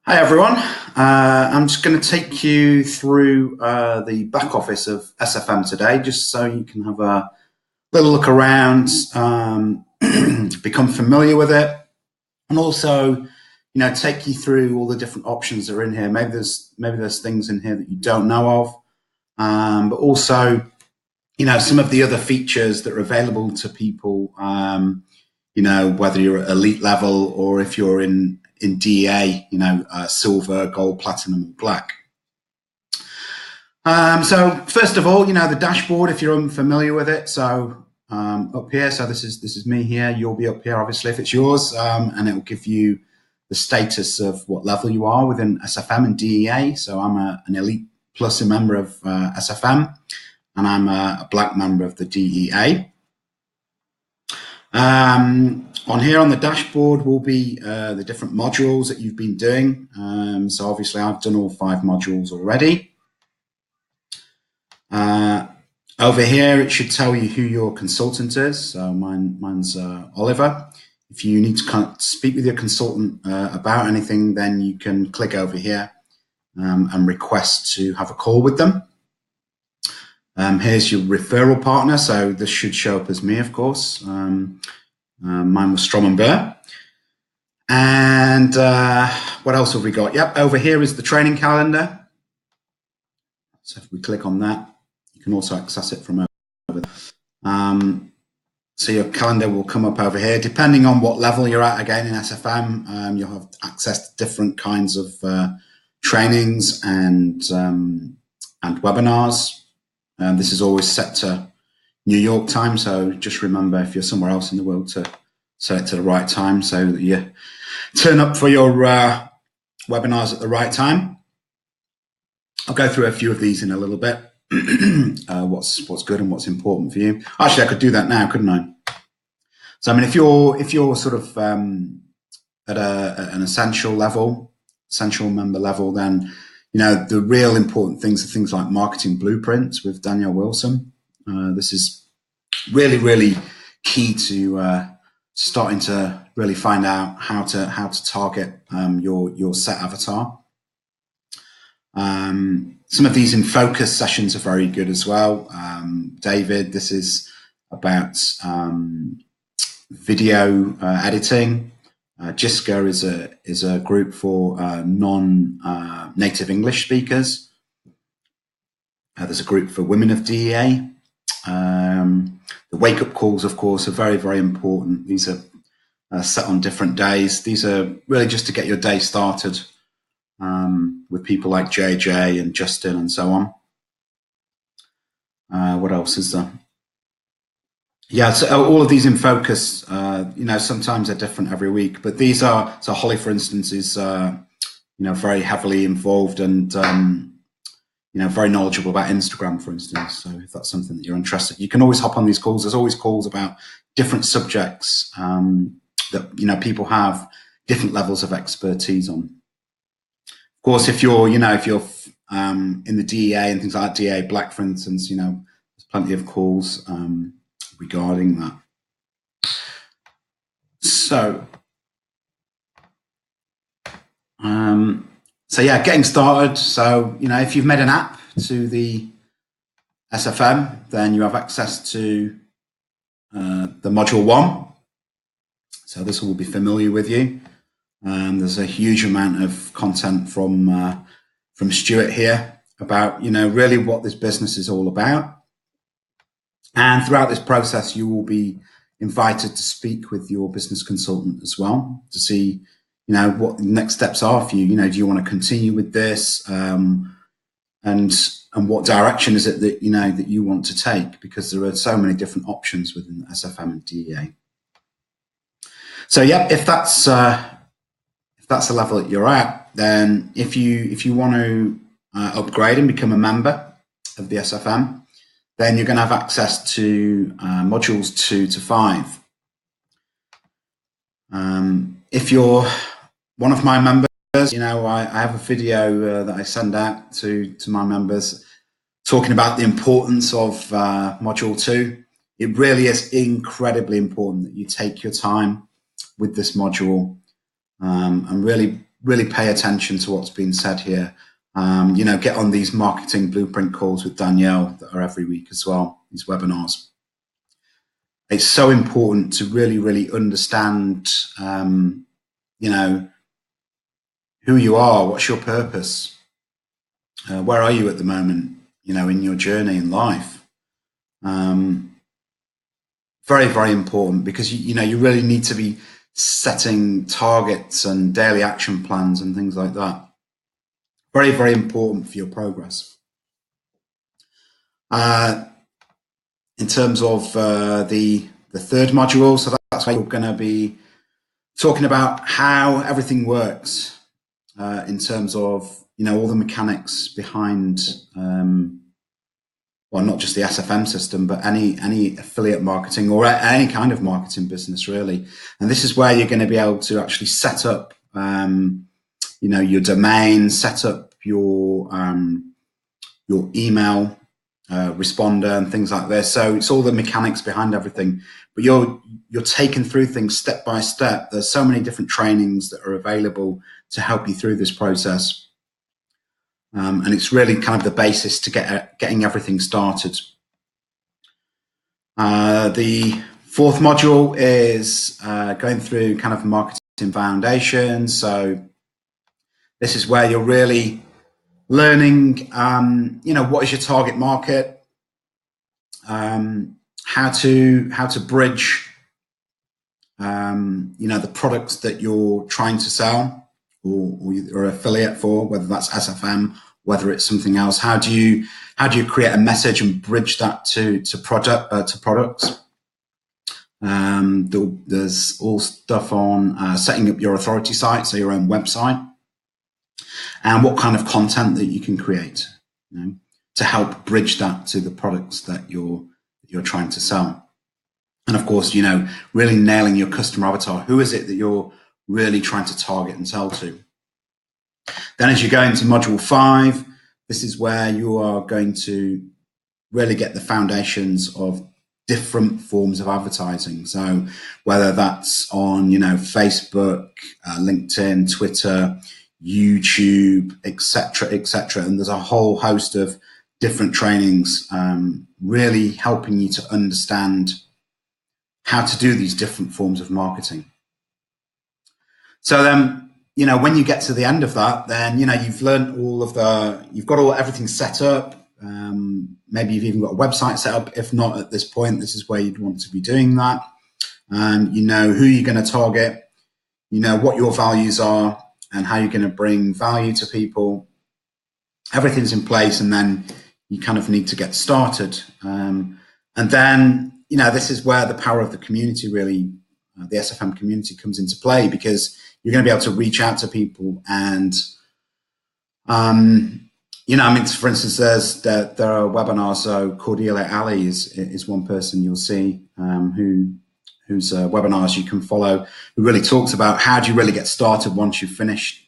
Hi everyone. I'm just going to take you through the back office of SFM today, just so you can have a little look around, become familiar with it, and also, take you through all the different options that are in here. Maybe there's things in here that you don't know of, but also, some of the other features that are available to people. Whether you're at elite level or if you're in DEA, silver, gold, platinum, and black. So first of all, the dashboard, if you're unfamiliar with it. So up here, so this is me here. You'll be up here, obviously, if it's yours, and it will give you the status of what level you are within SFM and DEA. So I'm an elite plus a member of SFM, and I'm a black member of the DEA. On here on the dashboard will be the different modules that you've been doing. So obviously I've done all 5 modules already. Over here it should tell you who your consultant is. So mine's Oliver. If you need to speak with your consultant about anything, then you can click over here and request to have a call with them. Here's your referral partner. So this should show up as me, of course. Mine was Strom and Burr. And what else have we got? Yep, over here is the training calendar. So if we click on that, you can also access it from over there. So your calendar will come up over here. Depending on what level you're at, again, in SFM, you'll have access to different kinds of trainings and webinars. This is always set to New York time, so just remember if you're somewhere else in the world to set it to the right time so that you turn up for your webinars at the right time. I'll go through a few of these in a little bit. What's good and what's important for you. Actually, I could do that now, couldn't I? So I mean, if you're sort of at an essential member level, then the real important things are things like marketing blueprints with Danielle Wilson. This is really, really key to starting to really find out how to target your set avatar. Some of these in focus sessions are very good as well. David, this is about video editing. JISCA is a group for non-native English speakers. There's a group for women of DEA. The wake-up calls, of course, are very, very important. These are set on different days. These are really just to get your day started with people like JJ and Justin and so on. What else is there? Yeah, so all of these in focus, sometimes they're different every week, but these are, so Holly, for instance, is, very heavily involved and, very knowledgeable about Instagram, for instance. So if that's something that you're interested in, you can always hop on these calls. There's always calls about different subjects that, people have different levels of expertise on. Of course, if you're in the DEA and things like that, DEA Black, for instance, there's plenty of calls regarding that. So, yeah, getting started. So, if you've made an app to the SFM, then you have access to the module 1. So this will be familiar with you. There's a huge amount of content from Stuart here about, really what this business is all about. And throughout this process, you will be invited to speak with your business consultant as well to see, what the next steps are for you. Do you want to continue with this? And what direction is it that, that you want to take? Because there are so many different options within SFM and DEA. So, yeah, if that's the level that you're at, then if you want to upgrade and become a member of the SFM, then you're going to have access to modules 2 to 5. If you're one of my members, I have a video that I send out to my members talking about the importance of module 2. It really is incredibly important that you take your time with this module and really really pay attention to what's being said here. Get on these marketing blueprint calls with Danielle that are every week as well, these webinars. It's so important to really, really understand, who you are, what's your purpose, where are you at the moment, in your journey in life. Very, very important, because you really need to be setting targets and daily action plans and things like that. Very, very important for your progress. In terms of the third module, so that's where you're going to be talking about how everything works in terms of all the mechanics behind not just the SFM system, but any affiliate marketing or any kind of marketing business, really. And this is where you're going to be able to actually set up, your domain, set up your email responder and things like this. So it's all the mechanics behind everything, but you're taken through things step by step. There's so many different trainings that are available to help you through this process. And it's really kind of the basis to getting everything started. The fourth module is going through kind of marketing foundations. So this is where you're really learning, what is your target market, how to bridge, the products that you're trying to sell or affiliate for, whether that's SFM, whether it's something else. How do you create a message and bridge that to products? There's all stuff on setting up your authority site, so your own website, and what kind of content that you can create, to help bridge that to the products that you're trying to sell. And of course, really nailing your customer avatar. Who is it that you're really trying to target and sell to? Then as you go into module 5, this is where you are going to really get the foundations of different forms of advertising. So whether that's on, Facebook, LinkedIn, Twitter, YouTube, etc. And there's a whole host of different trainings really helping you to understand how to do these different forms of marketing. So then, when you get to the end of that, then, you've learned you've got everything set up. Maybe you've even got a website set up. If not at this point, this is where you'd want to be doing that. You know who you're going to target, what your values are and how you're going to bring value to people. Everything's in place, and then you kind of need to get started. And then, this is where the power of the community really, the SFM community comes into play, because you're going to be able to reach out to people and, for instance, there are webinars. So Cordelia Ali is one person you'll see whose webinars you can follow, who really talks about how do you really get started once you've finished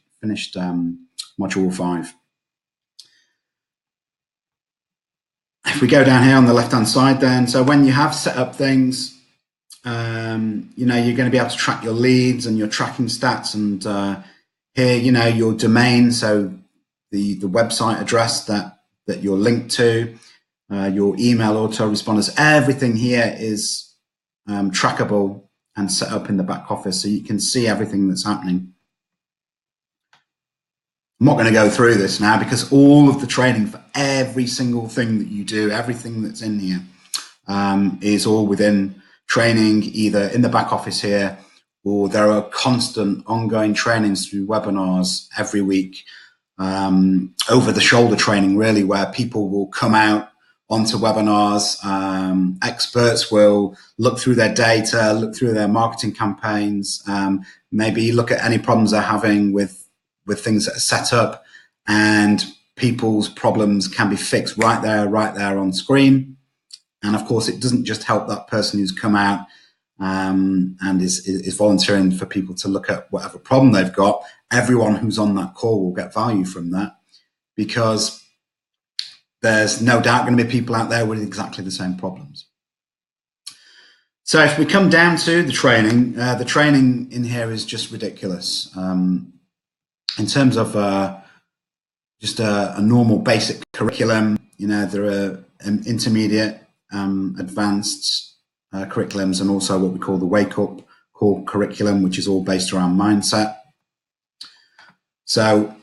module 5. If we go down here on the left-hand side, then, so when you have set up things, you're going to be able to track your leads and your tracking stats, and here, your domain, so the website address that you're linked to, your email autoresponders, everything here is trackable and set up in the back office, so you can see everything that's happening. I'm not going to go through this now, because all of the training for every single thing that you do, everything that's in here, is all within training, either in the back office here, or there are constant ongoing trainings through webinars every week, over the shoulder training, really, where people will come out onto webinars. Experts will look through their data, look through their marketing campaigns, maybe look at any problems they're having with things that are set up, and people's problems can be fixed right there on screen. And of course, it doesn't just help that person who's come out and is volunteering for people to look at whatever problem they've got. Everyone who's on that call will get value from that, because there's no doubt going to be people out there with exactly the same problems. So if we come down to the training in here is just ridiculous. In terms of just a normal basic curriculum, there are intermediate, advanced curriculums, and also what we call the wake up call curriculum, which is all based around mindset. So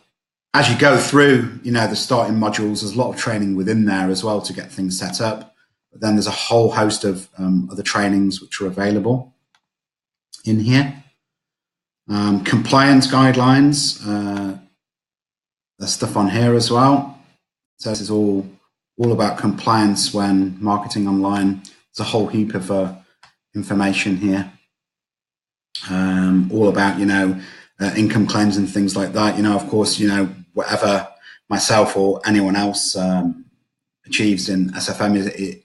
as you go through, the starting modules, there's a lot of training within there as well to get things set up. But then there's a whole host of other trainings which are available in here. Compliance guidelines, there's stuff on here as well. So this is all about compliance when marketing online. There's a whole heap of information here, all about, income claims and things like that. Of course, whatever myself or anyone else achieves in SFM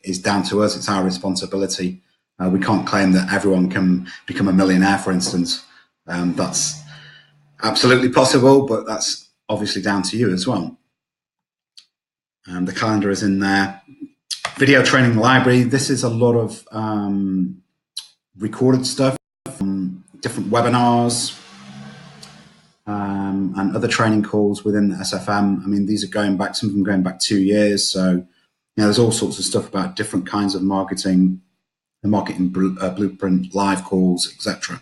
is down to us. It's our responsibility. We can't claim that everyone can become a millionaire, for instance. That's absolutely possible, but that's obviously down to you as well. The calendar is in there. Video training library. This is a lot of recorded stuff from different webinars and other training calls within the SFM. I mean, these are going back, some of them going back 2 years. So, there's all sorts of stuff about different kinds of marketing, the marketing blueprint, live calls, etc.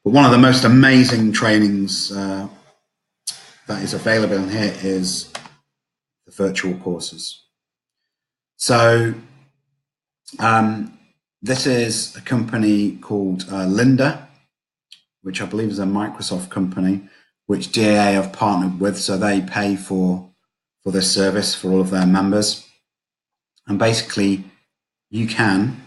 But one of the most amazing trainings that is available in here is the virtual courses. So this is a company called Lynda, which I believe is a Microsoft company, which DAA have partnered with. So they pay for this service for all of their members. And basically you can,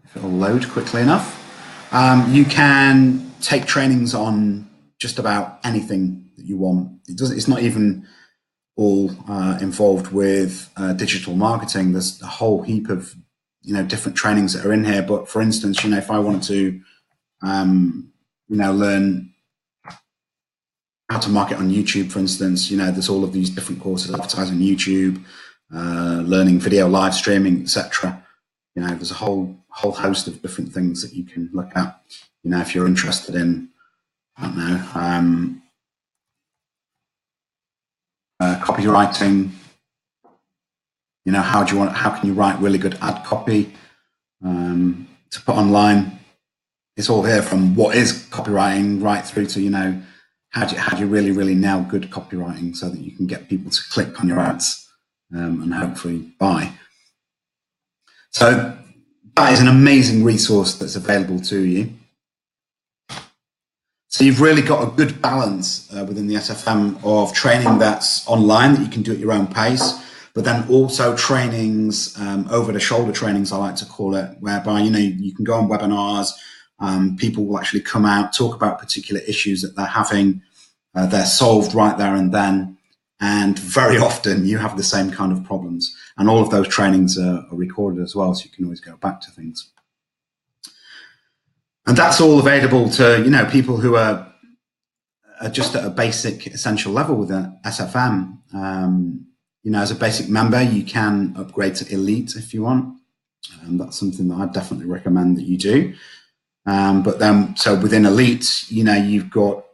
if it'll load quickly enough, you can take trainings on just about anything that you want. It's not even all involved with digital marketing. There's a whole heap of different trainings that are in here. But for instance, if I wanted to learn how to market on YouTube, for instance, there's all of these different courses, advertising YouTube, learning video live streaming, etc. There's a whole host of different things that you can look at. If you're interested in, I don't know, copywriting, how can you write really good ad copy to put online? It's all here, from what is copywriting right through to how do you really nail good copywriting so that you can get people to click on your ads and hopefully buy. So that is an amazing resource that's available to you. So you've really got a good balance within the SFM of training that's online that you can do at your own pace, but then also trainings, over the shoulder trainings, I like to call it, whereby, you can go on webinars, people will actually come out, talk about particular issues that they're having, they're solved right there and then. And very often you have the same kind of problems, and all of those trainings are recorded as well. So you can always go back to things. And that's all available to, people who are just at a basic essential level with an SFM. As a basic member, you can upgrade to elite if you want. That's something that I definitely recommend that you do. But then, so within elite, you've got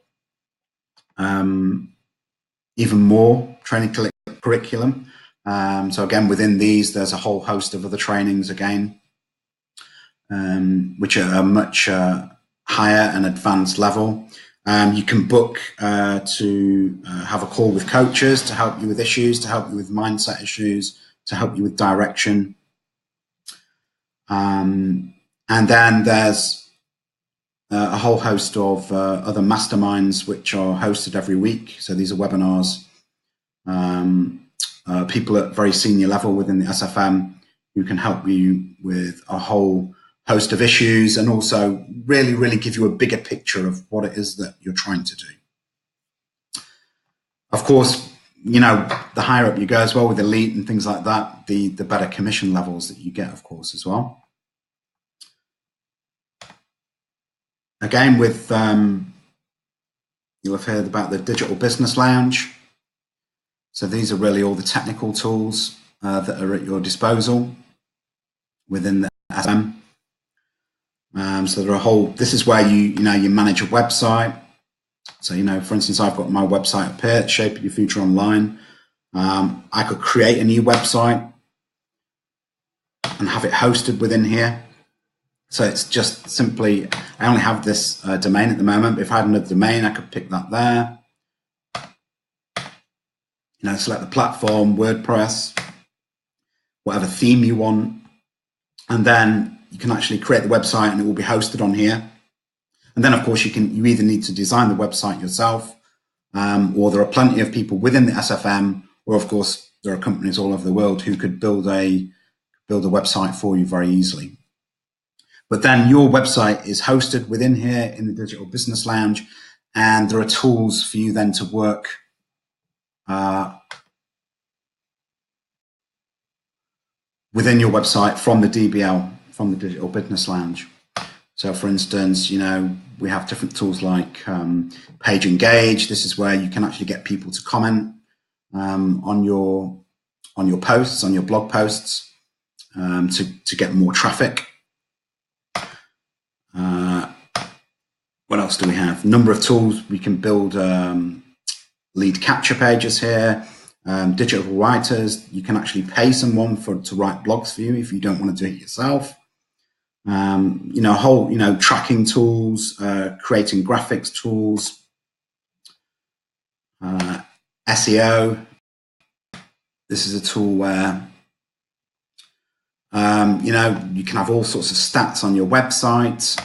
even more training curriculum. So again, within these, there's a whole host of other trainings again, which are a much higher and advanced level. You can book to have a call with coaches to help you with issues, to help you with mindset issues, to help you with direction. And then there's a whole host of other masterminds which are hosted every week. So these are webinars, people at very senior level within the SFM who can help you with a whole host of issues, and also really give you a bigger picture of what it is that you're trying to do. Of course, the higher up you go as well with elite and things like that, the better commission levels that you get, of course, as well. Again, with you'll have heard about the Digital Business Lounge. So these are really all the technical tools that are at your disposal within the SFM. So there are this is where you manage a website. So, for instance, I've got my website up here, Shape Your Future Online. I could create a new website and have it hosted within here. So it's just simply, I only have this domain at the moment, but if I had another domain, I could pick that there. Select the platform, WordPress, whatever theme you want. And then you can actually create the website and it will be hosted on here. And then, of course, you either need to design the website yourself, or there are plenty of people within the SFM, or of course, there are companies all over the world who could build a website for you very easily. But then your website is hosted within here in the Digital Business Lounge, and there are tools for you then to work within your website from the DBL, from the Digital Business Lounge. So, for instance, we have different tools like Page Engage. This is where you can actually get people to comment on your posts, on your blog posts, to get more traffic. What else do we have? Number of tools. We can build lead capture pages here. Digital writers. You can actually pay someone to write blogs for you if you don't want to do it yourself. Tracking tools, creating graphics tools, SEO. This is a tool where, you can have all sorts of stats on your website.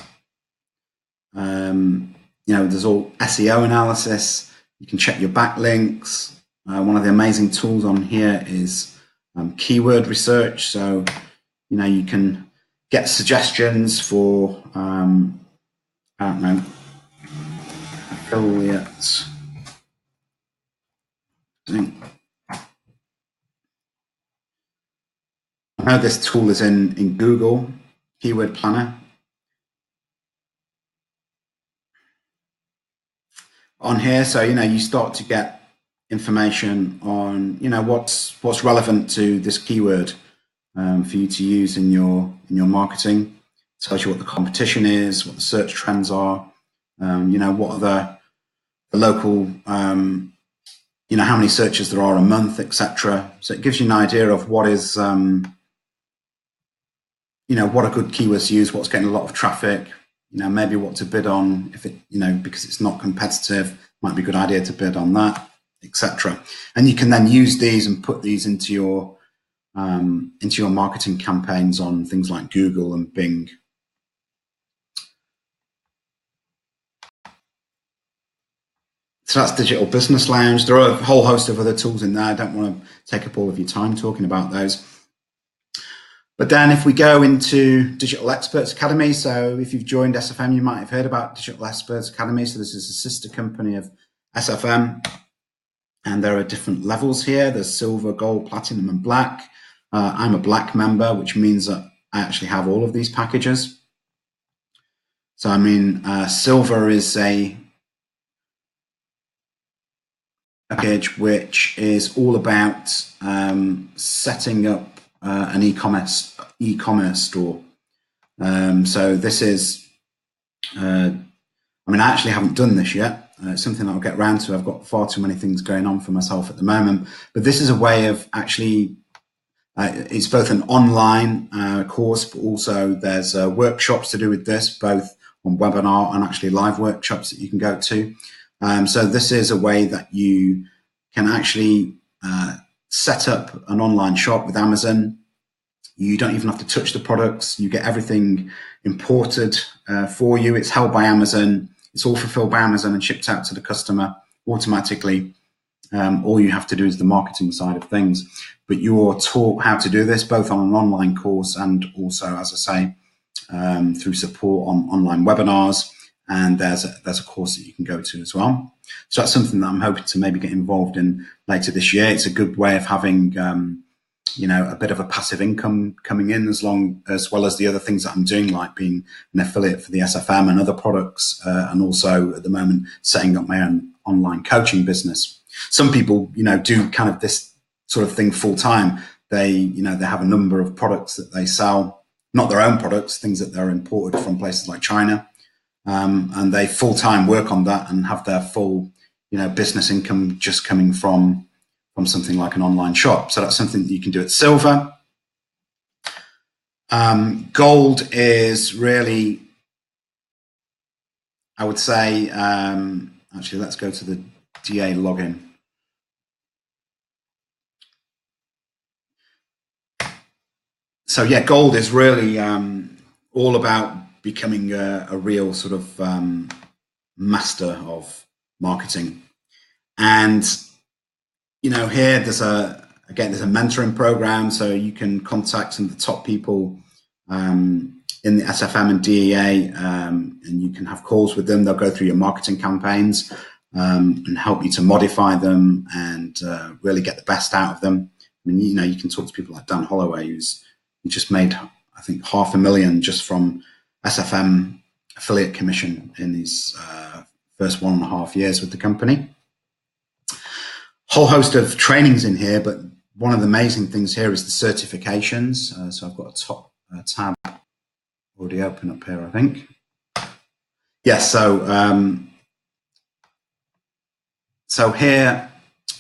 There's all SEO analysis. You can check your backlinks. One of the amazing tools on here is keyword research. So, you can get suggestions for, affiliates. I know this tool is in Google, Keyword Planner. On here, so, you start to get information on, what's relevant to this keyword for you to use in your marketing. It tells you what the competition is, what the search trends are, what are the local, how many searches there are a month, etc. So it gives you an idea of what is, what are good keywords to use, what's getting a lot of traffic, maybe what to bid on if it, because it's not competitive, might be a good idea to bid on that, etc. And you can then use these and put these into your marketing campaigns on things like Google and Bing. So that's Digital Business Lounge. There are a whole host of other tools in there. I don't want to take up all of your time talking about those. But then if we go into Digital Experts Academy, so if you've joined SFM, you might have heard about Digital Experts Academy. So this is a sister company of SFM. And there are different levels here. There's silver, gold, platinum, and black. I'm a black member, which means that I actually have all of these packages. So, silver is a package which is all about setting up an e-commerce store. So this is, I actually haven't done this yet. It's something that I'll get around to. I've got far too many things going on for myself at the moment. But this is a way of actually, it's both an online course, but also there's workshops to do with this, both on webinar and actually live workshops that you can go to. So this is a way that you can actually set up an online shop with Amazon. You don't even have to touch the products. You get everything imported for you. It's held by Amazon. It's all fulfilled by Amazon and shipped out to the customer automatically. All you have to do is the marketing side of things. But you're taught how to do this both on an online course and also, as I say, through support on online webinars. And there's a course that you can go to as well. So that's something that I'm hoping to maybe get involved in later this year. It's a good way of having, a bit of a passive income coming in, as well as the other things that I'm doing, like being an affiliate for the SFM and other products, and also at the moment setting up my own online coaching business. Some people, do kind of this sort of thing full time. They have a number of products that they sell, not their own products, things that they're imported from places like China. And they full-time work on that and have their full, business income just coming from something like an online shop. So that's something that you can do at silver. Gold is really, I would say, actually, let's go to the DA login. So yeah, gold is really all about becoming a real sort of master of marketing. And here there's a mentoring program, so you can contact some of the top people in the SFM and DEA, and you can have calls with them. They'll go through your marketing campaigns and help you to modify them and really get the best out of them. I mean, you can talk to people like Dan Holloway, who just made, I think, $500,000 just from SFM affiliate commission in his first 1.5 years with the company. Whole host of trainings in here, but one of the amazing things here is the certifications. So I've got a top tab already open up here, I think. Yes, so here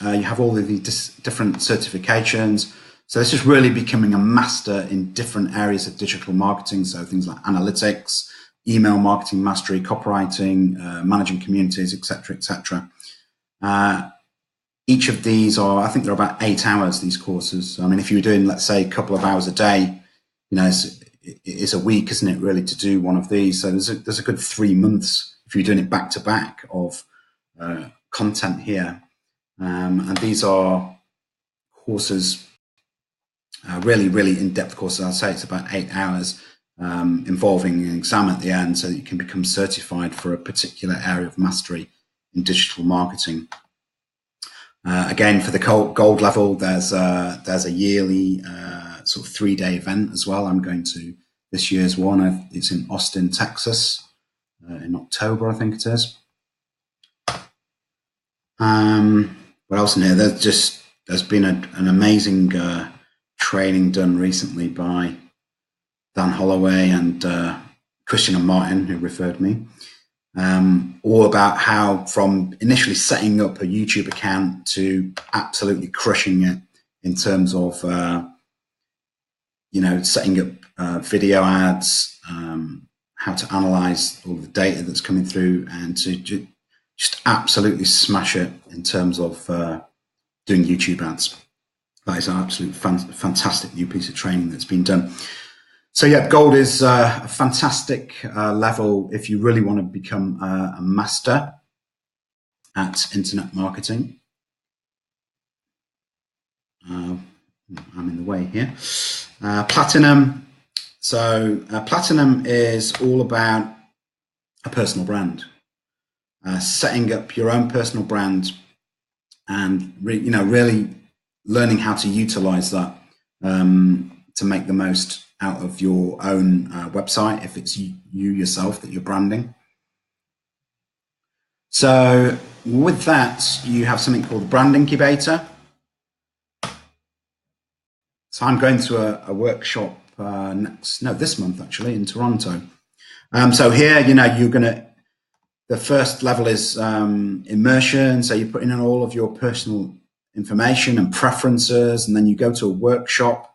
you have all of these different certifications. So this is really becoming a master in different areas of digital marketing. So things like analytics, email marketing mastery, copywriting, managing communities, etc., etc. Each of these I think they're about 8 hours, these courses. I mean, if you were doing, let's say, a couple of hours a day, it's a week, isn't it, really, to do one of these? So there's a good 3 months if you're doing it back to back of content here. And these are courses, really, really in-depth courses. I'd say it's about 8 hours, involving an exam at the end, so that you can become certified for a particular area of mastery in digital marketing. Again, for the gold level, there's a yearly sort of 3-day event as well. I'm going to this year's one. It's in Austin, Texas, in October, I think it is. What else in here? There's been an amazing training done recently by Dan Holloway and Christian and Martin, who referred me. All about how from initially setting up a YouTube account to absolutely crushing it in terms of, setting up video ads, how to analyze all the data that's coming through, and to just absolutely smash it in terms of doing YouTube ads. That is an absolute fantastic new piece of training that's been done. So yeah, gold is a fantastic level if you really want to become a master at internet marketing. I'm in the way here. Platinum. So platinum is all about a personal brand, setting up your own personal brand, and really learning how to utilize that to make the most out of your own website, if it's you yourself that you're branding. So with that, you have something called the Brand Incubator. So I'm going to a workshop this month actually in Toronto. So here, the first level is immersion. So you put in all of your personal information and preferences, and then you go to a workshop.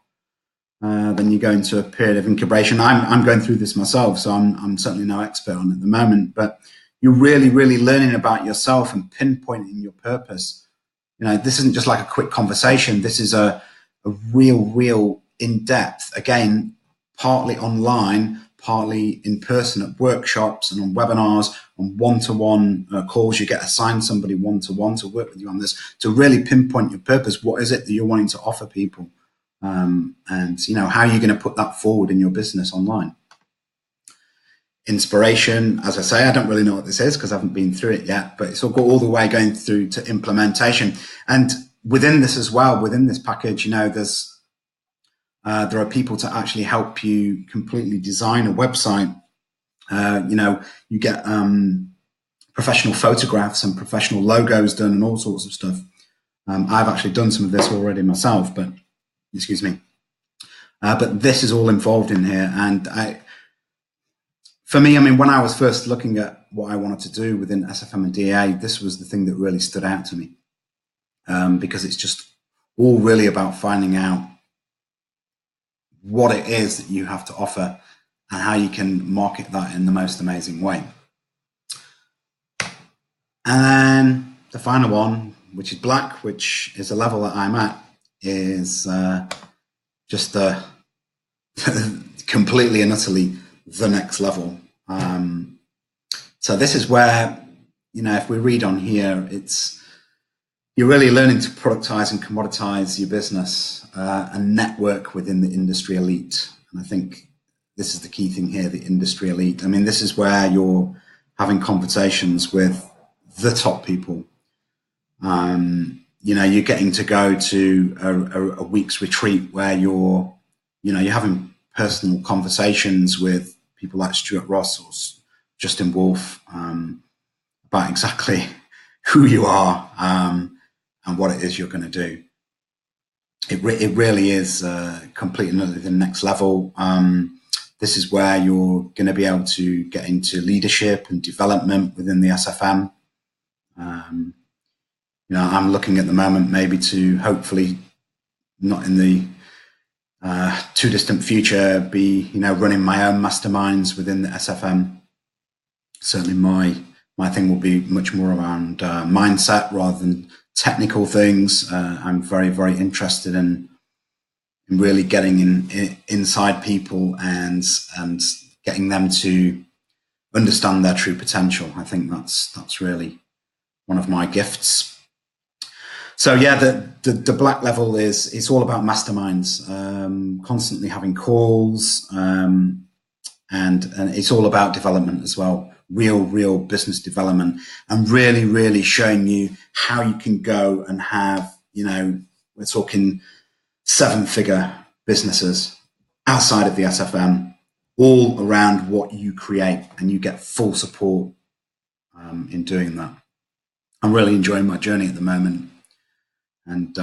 Then you go into a period of incubation. I'm going through this myself, so I'm certainly no expert on it at the moment, but you're really, really learning about yourself and pinpointing your purpose. This isn't just like a quick conversation. This is a real in-depth, again, partly online, partly in person at workshops and on webinars, on one-to-one calls. You get assigned somebody one-to-one to work with you on this, to really pinpoint your purpose. What is it that you're wanting to offer people? And how are you going to put that forward in your business online? Inspiration, as I say, I don't really know what this is because I haven't been through it yet, but it's all the way going through to implementation. And within this as well, within this package, there are people to actually help you completely design a website. You get professional photographs and professional logos done and all sorts of stuff. I've actually done some of this already myself, but excuse me. But this is all involved in here. And for me, I mean, when I was first looking at what I wanted to do within SFM and DA, this was the thing that really stood out to me, because it's just all really about finding out what it is that you have to offer and how you can market that in the most amazing way. And then the final one, which is black, which is a level that I'm at, is just completely and utterly the next level. So this is where, if we read on here, you're really learning to productize and commoditize your business and network within the industry elite. And I think this is the key thing here, the industry elite. I mean, this is where you're having conversations with the top people. You're getting to go to a week's retreat where you're having personal conversations with people like Stuart Ross or Justin Wolfe about exactly who you are and what it is you're going to do. It really is completely the next level. This is where you're going to be able to get into leadership and development within the SFM. I'm looking at the moment maybe to hopefully, not in the too distant future, be running my own masterminds within the SFM. Certainly my thing will be much more around mindset rather than technical things. I'm very, very interested in really getting inside people and getting them to understand their true potential. I think that's really one of my gifts. So yeah, the black level it's all about masterminds, constantly having calls, and it's all about development as well, real business development, and really, really showing you how you can go and have, we're talking 7-figure businesses outside of the SFM, all around what you create, and you get full support in doing that. I'm really enjoying my journey at the moment. And,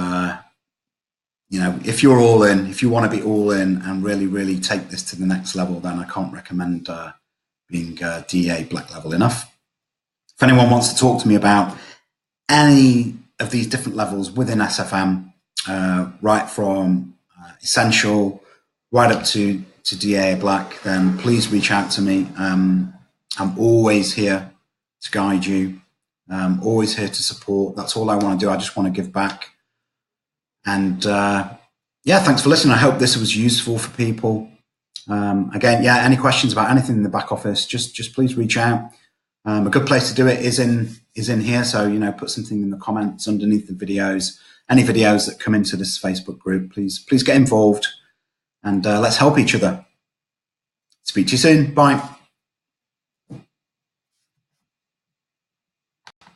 if you're all in, if you want to be all in and really, really take this to the next level, then I can't recommend being DA black level enough. If anyone wants to talk to me about any of these different levels within SFM, right from essential right up to DA black, then please reach out to me. I'm always here to guide you. Always here to support. That's all I want to do. I just want to give back. And thanks for listening. I hope this was useful for people. Again, any questions about anything in the back office, just please reach out. A good place to do it is in here. So, put something in the comments underneath the videos. Any videos that come into this Facebook group, please get involved, and let's help each other. Speak to you soon. Bye.